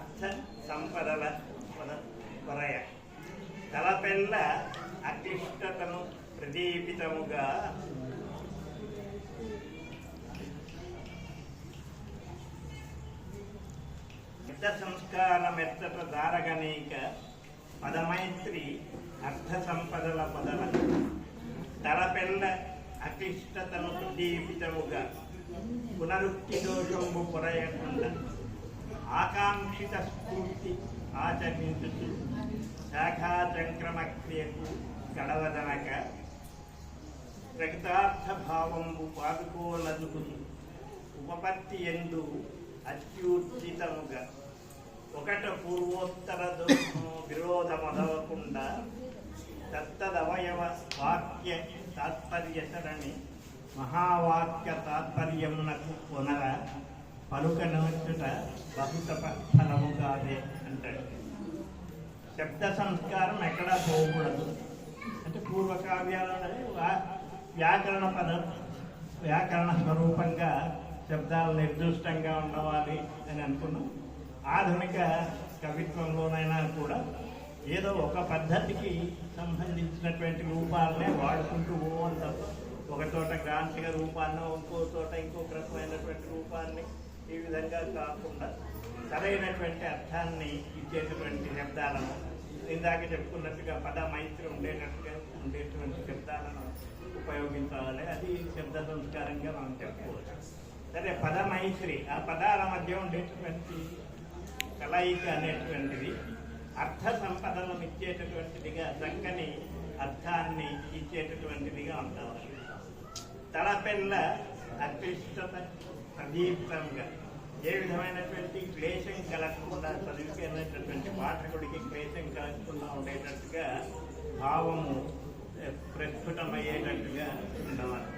అర్థ సంపదల కొరయ తలపెల్ల అక్లిష్టతను ప్రదీపితముగా శబ్ద సంస్కారమెత్తట దారగనీక పదమైత్రి అర్థ సంపదల పదల తలపెల్ల అక్లిష్టతను ప్రదీపితముగా పునరుక్తి దోషంబు పొరయకుండా ఆకాంక్షిత స్ఫూర్తి ఆచరించుతూ శాఖాచంక్రమక్రియకు గడవదనక ప్రకృతార్థ భావంబు పాదుకోలదుకుని ఉపపత్తి ఎందు అత్యుచితముగా ఒకట పూర్వోత్తర విరోధమదవకుండా తత్తదవయవ వాక్య తాత్పర్యసరణి మహావాక్య తాత్పర్యమునకు పునర పలుకనొచ్చుట బహుతప ఫలముగాదే అంటాడు. శబ్ద సంస్కారం ఎక్కడా పోకూడదు అంటే పూర్వకావ్యాలలో వ్యాకరణ స్వరూపంగా శబ్దాలు నిర్దిష్టంగా ఉండవాలి అని అనుకున్నాం. ఆధునిక కవిత్వంలోనైనా కూడా ఏదో ఒక పద్ధతికి సంబంధించినటువంటి రూపాలనే వాడుకుంటూ పోవాలి తప్ప ఒక చోట గ్రాంథిక రూపాన్ని ఇంకో చోట ఇంకొక రకమైనటువంటి రూపాన్ని ఈ విధంగా కాకుండా సరైనటువంటి అర్థాన్ని ఇచ్చేటటువంటి శబ్దాలను ఇందాక చెప్పుకున్నట్టుగా పద మైత్రి ఉండేటువంటి శబ్దాలను ఉపయోగించాలి. అది శబ్ద సంస్కారంగా మనం చెప్పుకోవచ్చు. సరే, పద మైత్రి, ఆ పదాల మధ్య ఉండేటువంటి కలయిక అనేటువంటిది అర్థ సంపదలను ఇచ్చేటటువంటిదిగా, చక్కని అర్థాన్ని ఇచ్చేటటువంటిదిగా ఉంటారు. తలపెల్ల అక్లిష్టత ప్రదీప్తంగా, ఏ విధమైనటువంటి క్లేశం కలగకుండా, చదివిపోయినటువంటి పాఠకుడికి క్లేశం కలగకుండా ఉండేటట్టుగా భావము ప్రస్ఫుటమయ్యేటట్టుగా ఉండవాలి.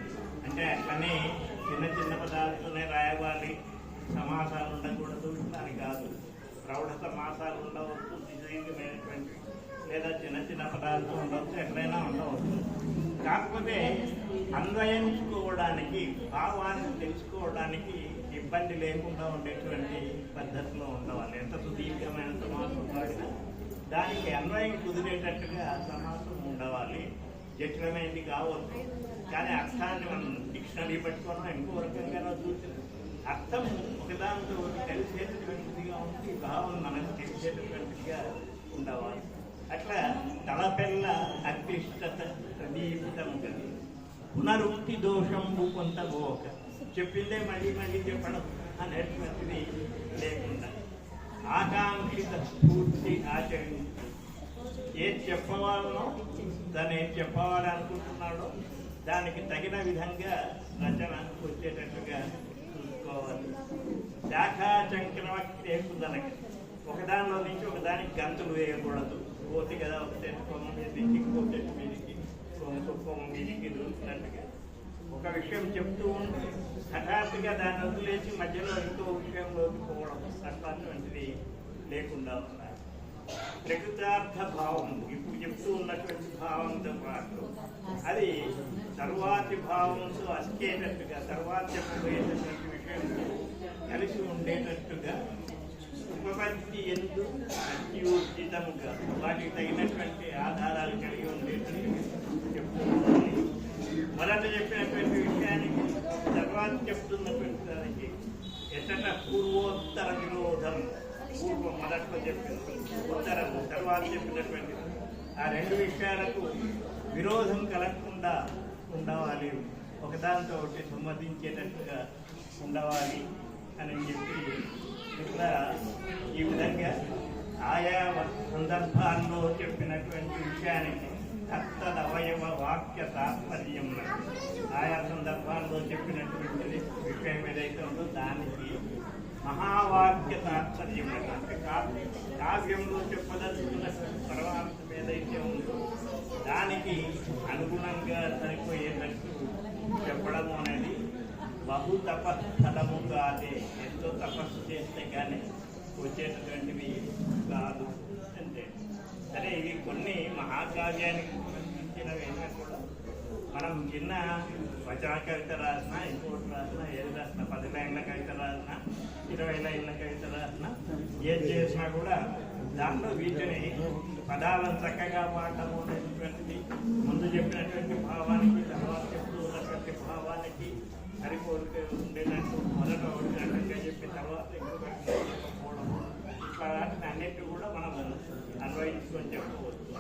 అంటే అట్లనే చిన్న చిన్న పదాలతోనే రాయవాలి, సమాసాలు ఉండకూడదు అని కాదు. ప్రౌఢ సమాసాలు ఉండవచ్చు, దీర్ఘమైనటువంటి లేదా చిన్న చిన్న పదాలతో ఉండవచ్చు, ఎక్కడైనా ఉండవచ్చు. కాకపోతే అన్వయించుకోవడానికి, భావాన్ని తెలుసుకోవడానికి ఇబ్బంది లేకుండా ఉండేటువంటి పద్ధతిలో ఉండవాలి. ఎంత సుదీర్ఘమైన సమాసం వాడినా దానికి అన్వయం కుదిరేటట్టుగా సమాసం ఉండవాలి. జటిలమైనది కావచ్చు, కానీ అర్థాన్ని మనం డిక్షనరీ పెట్టుకోవడం ఇంకో రకంగా చూసిన అర్థం ఒకదానితో కలిసేటటువంటిదిగా ఉంది, భావం మనకు తెలిసేటటువంటిదిగా ఉండవాలి. అట్లా తలపెల్ల అక్లిష్టత ప్రదీపితం కదా, పునరుక్తి దోషంబు కొంత పోక, చెప్పిందే మళ్ళీ మళ్ళీ చెప్పడం అనేటువంటిది లేకుండా ఆకాంక్షిత స్ఫూర్తి ఆచరించి ఏది చెప్పవాలనో దాన్ని ఏం చెప్పాలనుకుంటున్నాడో దానికి తగిన విధంగా రచన వచ్చేటట్టుగా చూసుకోవాలి. శాఖా చంక్రవక్తేకుదనకి, ఒకదానిలో నుంచి ఒకదానికి గంతులు వేయకూడదు. పోతే కదా ఒక చెట్టు కొమ్మ మీదకి ఇంకో చెట్టు మీదకి ఇంకో కొమ్మ మీదకి దూసినట్టుగా ఒక విషయం చెప్తూ ఉంటే హఠాత్తుగా దాన్ని వదిలేసి మధ్యలో ఇంకో విషయంలోకి పోవడం అట్లాంటిది లేకుండా ఉండాలి. ప్రకృతార్థ భావం, ఇప్పుడు చెప్తూ ఉన్నటువంటి భావంతో పాటు అది తరువాతి భావంతో అతికేటట్టుగా, తర్వాత చెప్పబోయేటటువంటి విషయం కలిసి ఉండేటట్టుగా ఉపపత్తి ఎందు అత్యుచితముగా వాటికి తగినటువంటి ఆధారాలు కలిగి ఉండేటట్టుగా చెప్తూ ఉంటుంది. మొదట చెప్పినటువంటి విషయానికి తర్వాత చెప్తున్నటువంటి దానికి ఎచ్చట పూర్వోత్తర విరోధం, పూర్వం మొదట్లో చెప్పింది, ఉత్తరము తర్వాత చెప్పినటువంటి ఆ రెండు విషయాలకు విరోధం కలగకుండా ఉండవాలి, ఒకదానితో ఒకటి సంబంధించేటట్టుగా ఉండవాలి అని చెప్పి ఇట్లా ఈ విధంగా ఆయా సందర్భాల్లో చెప్పినటువంటి విషయానికి తత్తదవయవ వాక్య తాత్పర్యం, ఆయా సందర్భాల్లో చెప్పినటువంటి విషయం ఏదైతే ఉందో దానికి మహావాక్య తాత్పర్యం అంటే కావ్యంలో చెప్పదలుచుకున్న పరమార్థం ఏదైతే ఉందో దానికి అనుగుణంగా సరిపోయేటట్టు చెప్పడము అనేది బహు తపస్థలము కాదే, ఎంతో తపస్సు చేస్తే కానీ వచ్చేటటువంటివి కాదు అంటే. సరే, ఇవి కొన్ని మహాకావ్యానికి సంబంధించినవైనా కూడా మనం చిన్న వచన కవిత రాసినా, ఇంకోటి రాసినా, ఏది రాసినా, 10 లైన్ల కవిత రాసినా, 20 లైన్ల కవిత రాసినా, ఏది చేసినా కూడా దాంట్లో వీటిని పదాలను చక్కగా వాడటము అనేటువంటిది ముందు చెప్పినటువంటి భావానికి తర్వాత చెప్తూ ఉన్నటువంటి భావానికి సరిపోతే ఉండేటట్టు మొదట ఒకటిగా చెప్పి తర్వాత ఇంకొకటి చెప్పకపోవడము, ఇట్లా వాటిని అన్నిటి కూడా మనం అన్వయించుకొని చెప్పుకోవచ్చు.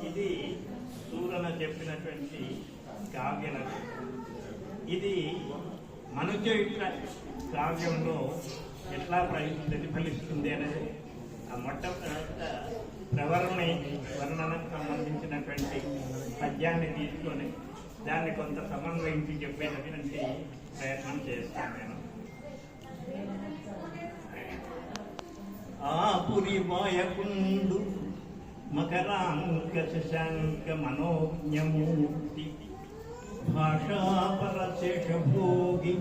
ఇది సూరన చెప్పినటువంటి కావ్యలకు. ఇది మనుచరిత్ర కావ్యంలో ఎట్లా ప్రతిఫలిస్తుంది అనేది ఆ మొట్టమొదట వర్ణనకు సంబంధించినటువంటి పద్యాన్ని తీసుకొని దాన్ని కొంత సమన్వయించి చెప్పేటటువంటి ప్రయత్నం చేస్తాను నేను. ఆపురి వాయకుండు మకరాంక శశాంక మనోజ్ఞమూర్తి భాషాపరశేషభోగి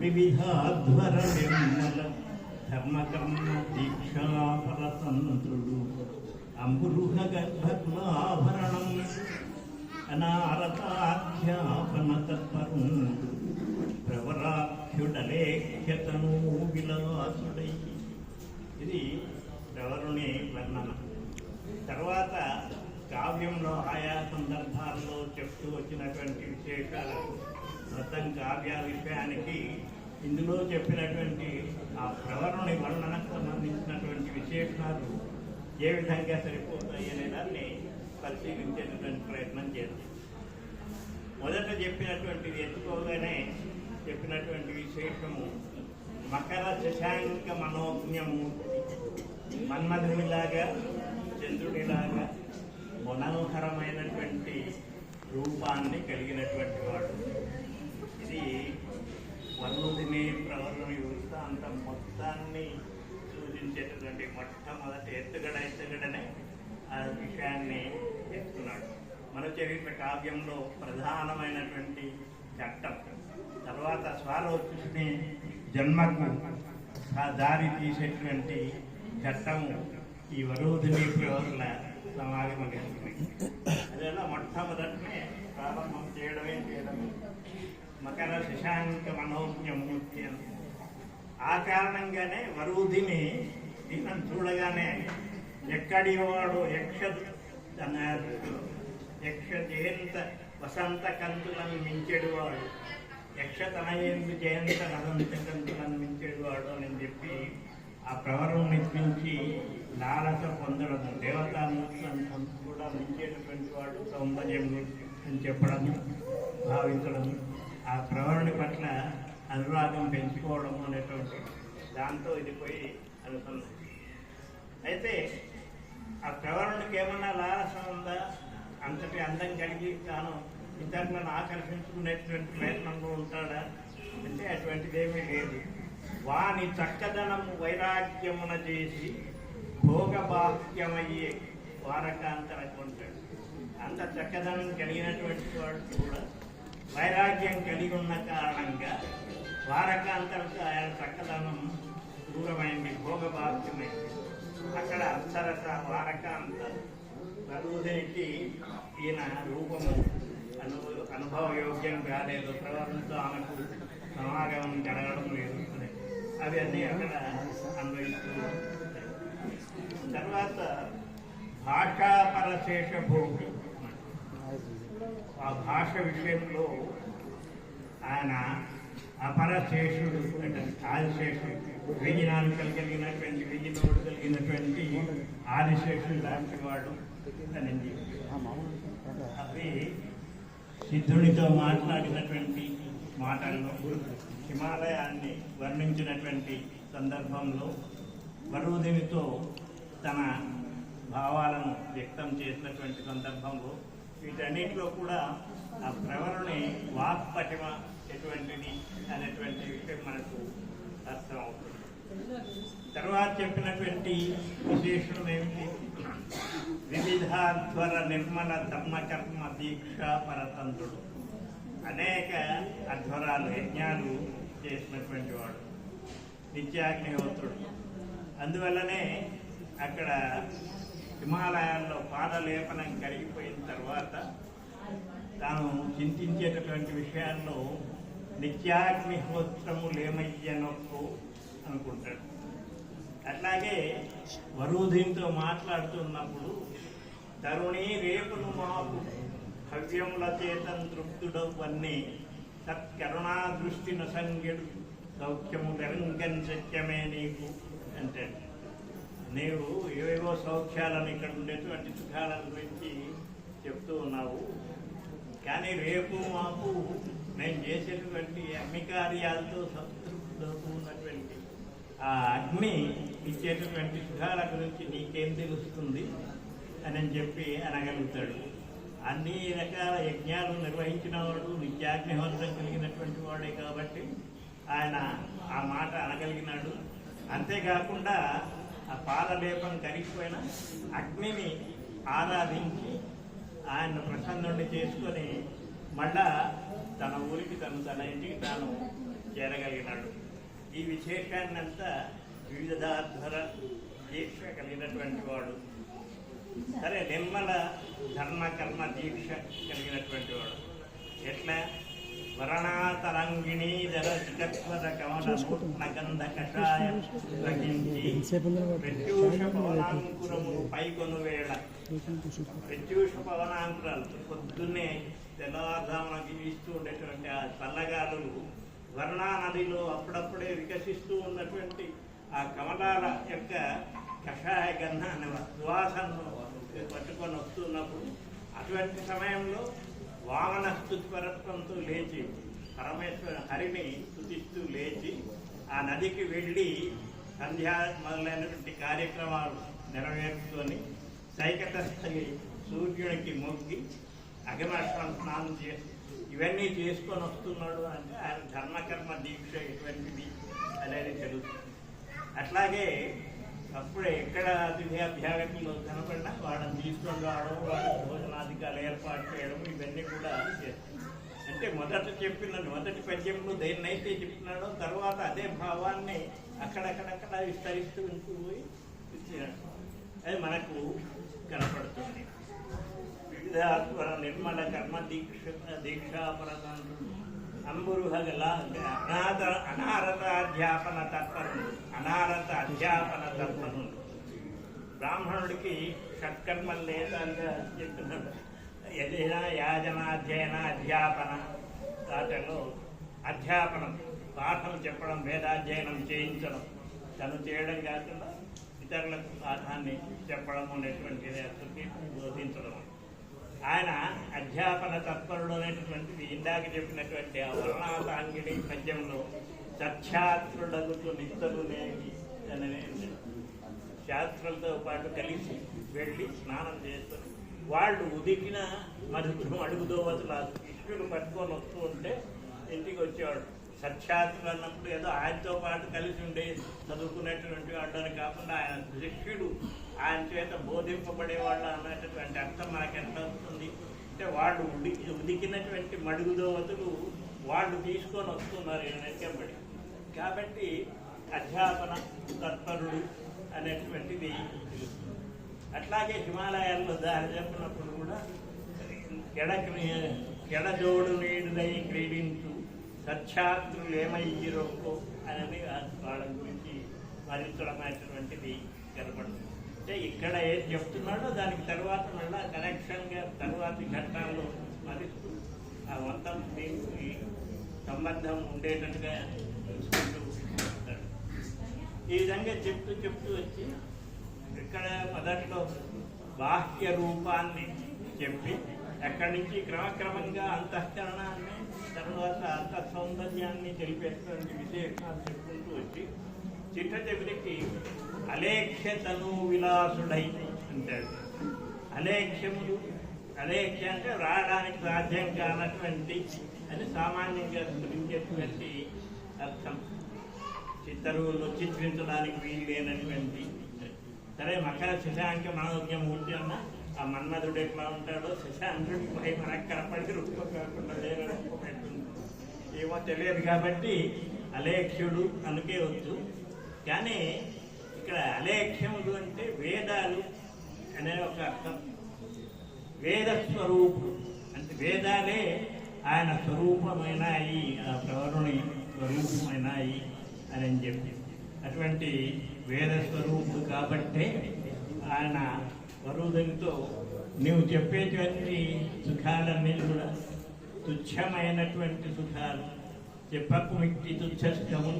వివిధాధ్వర నిర్మల ధర్మకర్మ దీక్షాపరతంత్రుడు అంబురుహ గర్భాభరణం అనారతాధ్యాపన తత్పరుడు ప్రవరాఖ్యుడలేఖ్యతను విలాసుడై. ఇది ప్రవరుని వర్ణన. తర్వాత కావ్యంలో ఆయా సందర్భాల్లో చెప్తూ వచ్చినటువంటి విశేషాలకు మొత్తం కావ్య విషయానికి ఇందులో చెప్పినటువంటి ఆ ప్రవరుని వర్ణనకు సంబంధించినటువంటి విశేషణాలు ఏ విధంగా సరిపోతాయి అనే దాన్ని పరిశీలించేటటువంటి ప్రయత్నం చేద్దాం. మొదట చెప్పినటువంటిది ఎత్తుకోగానే చెప్పినటువంటి విశేషము మకర శశాంక మనోజ్ఞము, మన్మధునిలాగా చంద్రుడిలాగా మనోహరమైనటువంటి రూపాన్ని కలిగినటువంటి వాడు. ఇది వరుదిని ప్రవరుని వృత్తాంతం మొత్తాన్ని సూచించేటటువంటి మొట్టమొదటి ఎత్తుగడనే ఆ విషయాన్ని ఎత్తున్నాడు. మన చరిత్ర కావ్యంలో ప్రధానమైనటువంటి ఘట్టం. తర్వాత స్వారోత్కృష్ణి జన్మకు దారి తీసేటువంటి ఘట్టము ఈ వరుదిని ప్రవరుల సమాగమం. అదేలా మొట్టమొదటినే ప్రారంభం చేయడమే మకర శశాంక మనోజ్ఞమూర్తి అని. ఆ కారణంగానే వరుదిని దీన్ని చూడగానే ఎక్కడి వాడు యక్ష జయంత వసంత కంతులను మించెడువాడు, యక్ష తనయందు జయంత వసంత కంతులను మించెడువాడు అని చెప్పి ఆ ప్రవరం నిర్మించి లాలస పొందడం, దేవతామూర్తులను కూడా మించేటటువంటి వాడు సౌందర్యం అని చెప్పడం, భావించడం, ఆ ప్రవరుని పట్ల అనురాగం పెంచుకోవడం అనేటువంటి దాంతో ఇది పోయి అనుసంధానం. అయితే ఆ ప్రవరునికి ఏమన్నా లాలసం ఉందా? అంతటి అందం కలిగి తాను ఇతరులను ఆకర్షించుకునేటువంటి ప్రయత్నంలో ఉంటాడా అంటే అటువంటిదేమీ లేదు. వాని చక్కదనము వైరాగ్యమున చేసి భోగబాహ్యమయ్యే వారకాంతరకు ఉంటాడు. అంత చక్కదనం కలిగినటువంటి వాడు కూడా వైరాగ్యం కలిగి ఉన్న కారణంగా వారకాంతరకు ఆయన చక్కదనం దూరమైంది, భోగబాహ్యమైంది. అక్కడ అప్సరస వారకాంత వరుదినికి ఈయన రూపము అనుభవయోగ్యం కాలేదు, ప్రవరంతో ఆమెకు సమాగమం జరగడం లేదు. అవి అన్నీ అక్కడ అన్వయిస్తూ. తర్వాత భాషాపరశేష భోగి, ఆ భాష విషయంలో ఆయన అపరశేషుడు అంటే ఆదిశేషుడు, 1000 నాలుకలు కలిగినటువంటి 1000 నోడు కలిగినటువంటి ఆదిశేషుడు లాంటి వాడు అని. అవి సిద్ధునితో మాట్లాడినటువంటి మాటల్లో హిమాలయాన్ని వర్ణించినటువంటి సందర్భంలో వరుదినితో తన భావాలను వ్యక్తం చేసినటువంటి సందర్భంలో వీటన్నిటిలో కూడా ఆ ప్రవరుని వాక్పటిమ ఎటువంటిది అనేటువంటి విషయం మనకు అర్థం అవుతుంది. తర్వాత చెప్పినటువంటి విశేషణం ఏమిటి? వివిధాధ్వర నిర్మల ధర్మకర్మ దీక్ష పరతంత్రుడు, అనేక అధ్వరాలు యజ్ఞాలు చేసినటువంటి వాడు, నిత్యాగ్నిహోత్రుడు. అందువల్లనే అక్కడ హిమాలయాల్లో పాదలేపనం కలిగిపోయిన తర్వాత తాను చింతించేటటువంటి విషయాల్లో నిత్యాగ్నిహోత్రము లేమయ్యనొక్కు అనుకుంటాడు. అట్లాగే వరుదినితో మాట్లాడుతున్నప్పుడు తరుణి రేపును మాపు హవ్యముల చేతం తృప్తుడవన్నీ సత్కరుణా దృష్టి నసంగెడు సౌఖ్యము గరంగన్ సత్యమే నీకు అంటే, నీవు ఏవేవో సౌఖ్యాలను ఇక్కడ ఉండేటువంటి సుఖాల గురించి చెప్తూ ఉన్నావు, కానీ రేపు మాపు నేను చేసేటువంటి అన్ని కార్యాలతో సంతృప్తులవుతూ ఉన్నటువంటి ఆ అగ్ని ఇచ్చేటటువంటి సుఖాల గురించి నీకేం తెలుస్తుంది అని చెప్పి అనగలుగుతాడు. అన్ని రకాల యజ్ఞాలు నిర్వహించిన వాడు, నిత్యాగ్నిహోత్రం కలిగినటువంటి వాడే కాబట్టి ఆయన ఆ మాట అనగలిగినాడు. అంతేకాకుండా ఆ పాదలేపం కరిగిపోయిన అగ్నిని ఆరాధించి ఆయన ప్రసన్నుడిని చేసుకొని మళ్ళా తన ఊరికి తన ఇంటికి తాను చేరగలిగినాడు. ఈ విశేషాన్నంతా వివిధాధ్వర దీక్ష కలిగినటువంటి వాడు. సరే, నిర్మల ధర్మ కర్మ దీక్ష కలిగినటువంటి వాడు. ఎట్లా? వరణాతరంగిణీ జలచికస్వర కమలగంధ కషాయం గ్రహించి ప్రత్యూష పవనాంకురము పైకొను వేళ. ప్రత్యూష పవనాంకురాలు పొద్దున్నే తెల్లవారుజామునకి వీస్తూ ఉండేటువంటి ఆ చల్లగాలులు వర్ణా నదిలో అప్పుడప్పుడే వికసిస్తూ ఉన్నటువంటి ఆ కమలాల యొక్క కషాయ గంధ అనే సువాసనను పట్టుకొని వస్తున్నప్పుడు అటువంటి సమయంలో వామన స్తుతిపరత్వంతో లేచి పరమేశ్వర హరిని స్తుతిస్తూ లేచి ఆ నదికి వెళ్ళి సంధ్యా మొదలైనటువంటి కార్యక్రమాలు నెరవేర్చుకొని సైకతస్థలి సూర్యునికి మొగ్గి అగమర్షణ స్నానం చేసి ఇవన్నీ చేసుకొని వస్తున్నాడు అంటే ఆయన ధర్మకర్మ దీక్ష ఎటువంటిది అనేది తెలుస్తుంది. అట్లాగే అప్పుడే ఎక్కడ అతిథి అభ్యాగతులు కనపడినా వాళ్ళని తీసుకొని రావడం, వాళ్ళ భోజనాధికారులు ఏర్పాటు చేయడం ఇవన్నీ కూడా చేస్తుంది. అంటే మొదటి పద్యంలో దేన్నైతే చెప్తున్నాడో తర్వాత అదే భావాన్ని అక్కడక్కడక్కడ విస్తరిస్తూ పోయి ఇచ్చినట్టు అది మనకు కనపడుతుంది. వివిధ నిర్మల కర్మ దీక్షాపరతంత్రుడు అంబురుహగల అనారత అధ్యాపన తత్పరుడు బ్రాహ్మణుడికి షట్కర్మలు లేదని చెప్తున్నాడు. ఏదైనా యాజనాధ్యయన అధ్యాపన వాటిలో అధ్యాపనం పాఠం చెప్పడం, వేదాధ్యయనం చేయించడం, తను చేయడం కాకుండా ఇతరులకు పాఠాన్ని చెప్పడం అనేటువంటిది అసలుకి బోధించడం. ఆయన అధ్యాపన తత్పరుడు అనేటటువంటిది ఇందాక చెప్పినటువంటి ఆ వర్ణాతాంగిణి పద్యంలో సత్శాస్త్రుడగుతూ నిత్తలు నేగి అనేది శాస్త్రులతో పాటు కలిసి వెళ్ళి స్నానం చేస్తారు. వాళ్ళు ఉదికిన మధురం అడుగుదోవతుల శిష్యులు పట్టుకొని వస్తూ ఉంటే ఇంటికి వచ్చేవాడు. సత్శాస్త్రులు అన్నప్పుడు ఏదో ఆయనతో పాటు కలిసి ఉండే చదువుకునేటువంటి వాళ్ళని కాకుండా ఆయన శిష్యుడు, ఆయన చేత బోధింపబడేవాళ్ళు అనేటటువంటి అర్థం మనకు ఎంత వస్తుంది అంటే వాళ్ళు ఉదికినటువంటి మడుగుదోవతులు వాళ్ళు తీసుకొని వస్తున్నారు వెనకబడి. కాబట్టి అధ్యాపన తత్పరుడు అనేటువంటిది తెలుస్తుంది. అట్లాగే హిమాలయాల్లో దారి చెప్పినప్పుడు కూడా ఎడజోడు నీడుదై క్రీడించు సత్యాత్రులు ఏమయ్యిరొక్కో అని వాళ్ళ గురించి వర్ణించడమైనటువంటిది కనపడుతుంది. అంటే ఇక్కడ ఏది చెప్తున్నాడో దానికి తర్వాత మళ్ళీ కనెక్షన్గా తర్వాతి ఘట్టాల్లో స్మరిస్తూ ఆ మొత్తం దీనికి సంబంధం ఉండేటట్టుగా తెలుసుకుంటూ ఉంటాడు. ఈ విధంగా చెప్తూ వచ్చి ఇక్కడ మొదట్లో బాహ్య రూపాన్ని చెప్పి అక్కడి నుంచి క్రమక్రమంగా అంతఃకరణాన్ని తర్వాత అంత సౌందర్యాన్ని తెలిపేటువంటి విశేషాలు చెప్పుకుంటూ వచ్చి చిట్ట చివరికి అలేఖ్య తను విలాసుడై అంటాడు. అలేఖ్యములు, అలేఖ్య అంటే రావడానికి సాధ్యం కానటువంటి అని సామాన్యంగా స్మరించేటువంటి అర్థం. చిత్తరువుల్లో చిత్రించడానికి వీలు లేనటువంటి. సరే మకర శశాంక మనోజ్ఞమూర్తి అన్న ఆ మన్మధుడు ఎట్లా ఉంటాడో శశాంకుడి పై మనకు కనపడి రూపం కాకుండా వేరే రూపం ఎట్టుంది ఏమో తెలియదు. కాబట్టి అలేఖ్యుడు అనుకే వచ్చు. కానీ ఇక్కడ అలేఖ్యములు అంటే వేదాలు అనే ఒక అర్థం. వేదస్వరూపుడు అంటే వేదాలే ఆయన స్వరూపమైనాయి, ఆ ప్రవరుని స్వరూపమైనాయి అని చెప్పి అటువంటి వేద స్వరూపుడు కాబట్టే ఆయన వరుదంతో నీవు చెప్పేటువంటి సుఖాలన్నీ కూడా తుచ్చమైనటువంటి సుఖాలు, చెప్పకు మిక్కి తుచ్చము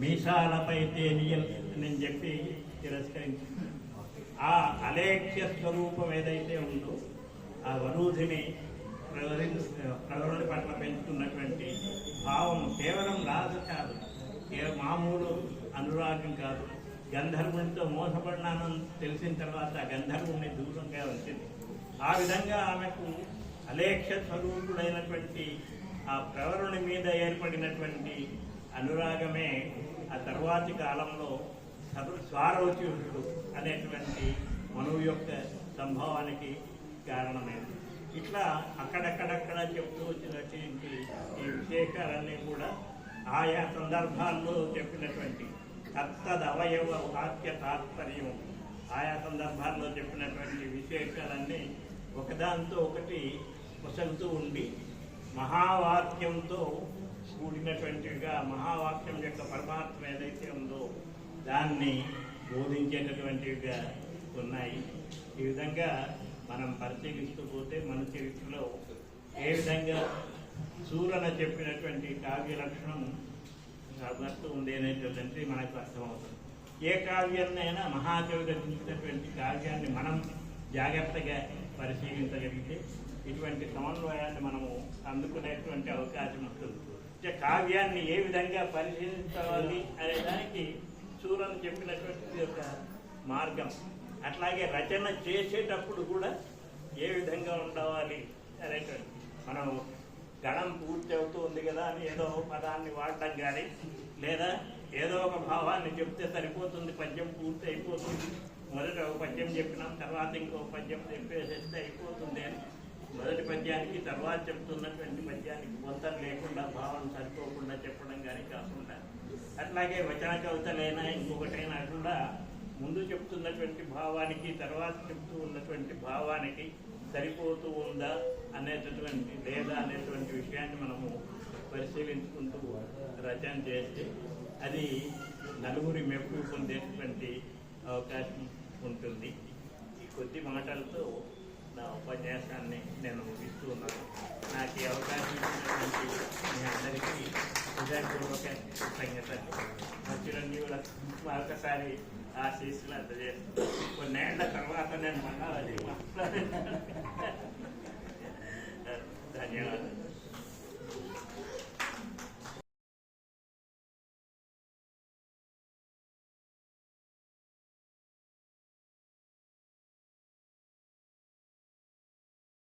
మీసాలపై తేనియల్ అని చెప్పి తిరస్కరించి ఆ అలేఖ్య స్వరూపం ఏదైతే ఉందో ఆ వరుధిని ప్రవరుడి పట్ల పెంచుకున్నటువంటి భావం కేవలం రాజు కాదు, మామూలు అనురాగం కాదు. గంధర్వునితో మోసపడినానని తెలిసిన తర్వాత గంధర్వుని దూరంగా వచ్చింది. ఆ విధంగా ఆమెకు అలేఖ్య స్వరూపుడైనటువంటి ఆ ప్రవరుని మీద ఏర్పడినటువంటి అనురాగమే ఆ తర్వాతి కాలంలో స్వారోచితుడు అనేటువంటి మనువు యొక్క సంభవానికి కారణమైంది. ఇట్లా అక్కడక్కడక్కడ చెప్తూ వచ్చినటువంటి ఈ విశేషాలన్నీ కూడా ఆయా సందర్భాల్లో చెప్పినటువంటి తత్తదవయవ వాక్య తాత్పర్యం, ఆయా సందర్భాల్లో చెప్పినటువంటి విశేషాలన్నీ ఒకదాంతో ఒకటి పొసలుతూ ఉండి మహావాక్యంతో కూడినటువంటివిగా మహావాక్యం యొక్క పరమాత్మ ఏదైతే ఉందో దాన్ని బోధించేటటువంటివిగా ఉన్నాయి. ఈ విధంగా మనం పరిశీలిస్తూ పోతే మన చరిత్రలో ఏ విధంగా సూరన చెప్పినటువంటి కావ్య లక్షణం అర్థం ఉంది అనేటువంటి మనకు అర్థమవుతుంది. ఏ కావ్యాన్నైనా మహాకవి రచించినటువంటి కావ్యాన్ని మనం జాగ్రత్తగా పరిశీలించగలిగితే ఇటువంటి సమన్వయాన్ని మనము అందుకునేటువంటి అవకాశం ఉంటుంది. కావ్యాన్ని ఏ విధంగా పరిశీలించాలి అనే దానికి సూరను చెప్పినటువంటి ఒక మార్గం. అట్లాగే రచన చేసేటప్పుడు కూడా ఏ విధంగా ఉండవాలి అనేటువంటి మనం గణం పూర్తి అవుతూ ఉంది కదా అని ఏదో పదాన్ని వాడటం కానీ లేదా ఏదో ఒక భావాన్ని చెప్తే సరిపోతుంది, పద్యం పూర్తి అయిపోతుంది, మొదట ఒక పద్యం చెప్పినాం తర్వాత ఇంకో పద్యం చెప్పేసేస్తే అయిపోతుంది అని మొదటి పద్యానికి తర్వాత చెప్తున్నటువంటి పద్యానికి పొంతం లేకుండా భావం సరిపోకుండా చెప్పడం కానీ కాకుండా అట్లాగే వచన కవితలైనా ఇంకొకటైనా కూడా ముందు చెప్తున్నటువంటి భావానికి తర్వాత చెప్తూ ఉన్నటువంటి భావానికి సరిపోతూ ఉందా అనేటటువంటి లేదా అనేటువంటి విషయాన్ని మనము పరిశీలించుకుంటూ రచన చేస్తే అది నలుగురి మెప్పు పొందేటువంటి అవకాశం ఉంటుంది. ఈ కొద్ది మాటలతో నా ఉపన్యాసాన్ని నేను ముగిస్తూ ఉన్నాను. నాకు ఈ అవకాశం ఇచ్చినటువంటి మీ అందరికీ హృదయపూర్వక కృతజ్ఞతలు. చిరంజీవుల మరొకసారి ఆశీస్సులు అందజేస్తాను. కొన్నేళ్ల తర్వాత నేను మళ్ళా అది ధన్యవాదాలు.